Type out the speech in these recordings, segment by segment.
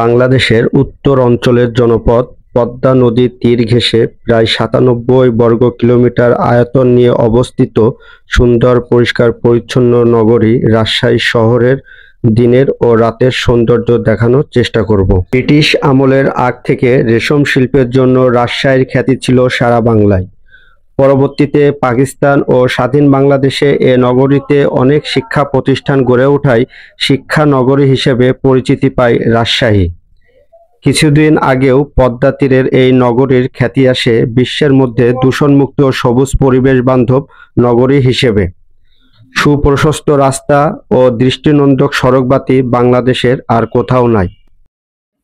বাংলাদেশের উত্তর অঞ্চলের জনপদ পদ্মা নদীর তীর ঘেঁষে প্রায় ৯৭ বর্গ কিলোমিটার আয়তন নিয়ে অবস্থিত সুন্দর পরিষ্কার-পরিচ্ছন্ন নগরী রাজশাহী শহরের দিনের ও রাতের সৌন্দর্য দেখানোর চেষ্টা করব। ব্রিটিশ আমলের আগ থেকে রেশম শিল্পের জন্য রাজশাহীর খ্যাতি ছিল সারা বাংলায়। পরবর্তীতে পাকিস্তান ও স্বাধীন বাংলাদেশে এ নগরীতে অনেক শিক্ষা প্রতিষ্ঠান গড়ে ওঠায় শিক্ষা নগরী হিসেবে পরিচিতি পায় রাজশাহী। কিছুদিন আগেও পদ্মা তীরের এই নগরীর খ্যাতি আসে বিশ্বের মধ্যে দূষণমুক্ত ও সবুজ পরিবেশ বান্ধব নগরী হিসেবে। সুপ্রশস্ত রাস্তা ও দৃষ্টিনন্দন সড়কবাতি বাংলাদেশের আর কোথাও নাই।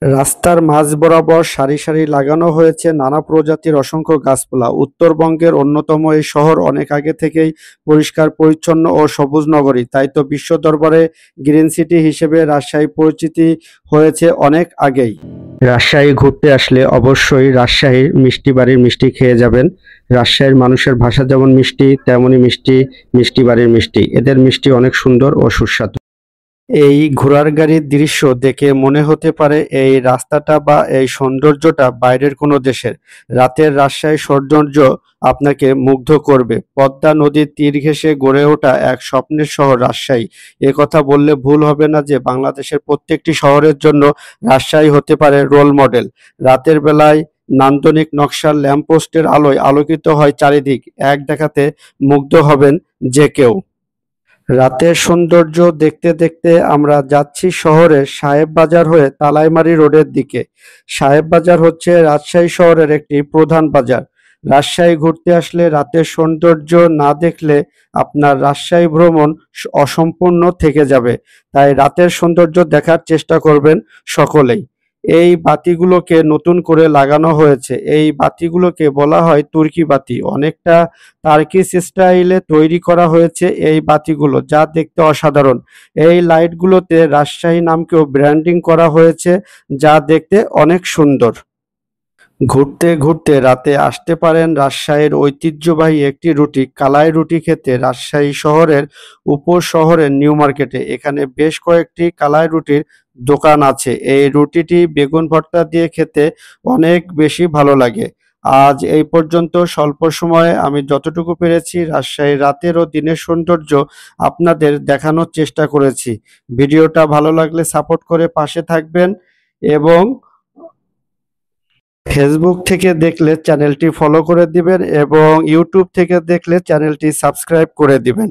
রাস্তার মাঝ বরাবর সারি সারি লাগানো হয়েছে নানা প্রজাতির অসংখ্য গাছপালা। উত্তরবঙ্গের অন্যতম এই শহর অনেক আগে থেকেই পরিষ্কার পরিচ্ছন্ন ও সবুজ নগরী, তাই তো বিশ্ব দরবারে গ্রিন সিটি হিসেবে রাজশাহী পরিচিতি হয়েছে অনেক আগেই। রাজশাহী ঘুরতে আসলে অবশ্যই রাজশাহীর মিষ্টি বাড়ির মিষ্টি খেয়ে যাবেন। রাজশাহীর মানুষের ভাষা যেমন মিষ্টি, তেমনই মিষ্টি মিষ্টি বাড়ির মিষ্টি। এদের মিষ্টি অনেক সুন্দর ও সুস্বাদু। এই ঘোড়ার গাড়ির দৃশ্য দেখে মনে হতে পারে এই রাস্তাটা বা এই সৌন্দর্যটা বাইরের কোনো দেশের। রাতের রাজশাহীর সৌন্দর্য আপনাকে মুগ্ধ করবে। পদ্মা নদীর তীর ঘেঁষে গড়ে ওঠা এক স্বপ্নের শহর রাজশাহী। কথা বললে ভুল হবে না যে বাংলাদেশের প্রত্যেকটি শহরের জন্য রাজশাহী হতে পারে রোল মডেল। রাতের বেলায় নান্দনিক নকশার ল্যাম্পপোস্টের আলোয় আলোকিত হয় চারিদিক, এক দেখাতে মুগ্ধ হবেন যে কেউ। রাতের সৌন্দর্য দেখতে দেখতে আমরা যাচ্ছি শহরের সাহেব বাজার হয়ে তালাইমারি রোডের দিকে। সাহেব বাজার হচ্ছে রাজশাহী শহরের একটি প্রধান বাজার। রাজশাহী ঘুরতে আসলে রাতের সৌন্দর্য না দেখলে আপনার রাজশাহী ভ্রমণ অসম্পূর্ণ থেকে যাবে। তাই রাতের সৌন্দর্য দেখার চেষ্টা করবেন সকলেই। এই বাতিগুলোকে নতুন করে লাগানো হয়েছে। এই বাতিগুলোকে বলা হয় তুর্কি বাতি। অনেকটা টার্কিশ স্টাইলে তৈরি করা হয়েছে এই বাতিগুলো, যা দেখতে অসাধারণ। এই লাইটগুলোতে রাজশাহী নামকেও ব্র্যান্ডিং করা হয়েছে, যা দেখতে অনেক সুন্দর। ঘুরতে ঘুরতে রাতে আসতে পারেন রাজশাহীর ঐতিহ্যবাহী একটি রুটি কালাই রুটি খেতে রাজশাহী শহরের উপশহরের নিউ মার্কেটে। এখানে বেশ কয়েকটি কালাই রুটির দোকান আছে। এই রুটিটি বেগুন ভর্তা দিয়ে খেতে অনেক বেশি ভালো লাগে। আজ এই পর্যন্ত স্বল্প সময়ে আমি যতটুকু পেরেছি রাজশাহীর রাতের ও দিনের সৌন্দর্য আপনাদের দেখানোর চেষ্টা করেছি। ভিডিওটা ভালো লাগলে সাপোর্ট করে পাশে থাকবেন এবং ফেসবুক থেকে দেখলে চ্যানেলটি ফলো করে দিবেন এবং ইউটিউব থেকে দেখলে চ্যানেলটি সাবস্ক্রাইব করে দিবেন।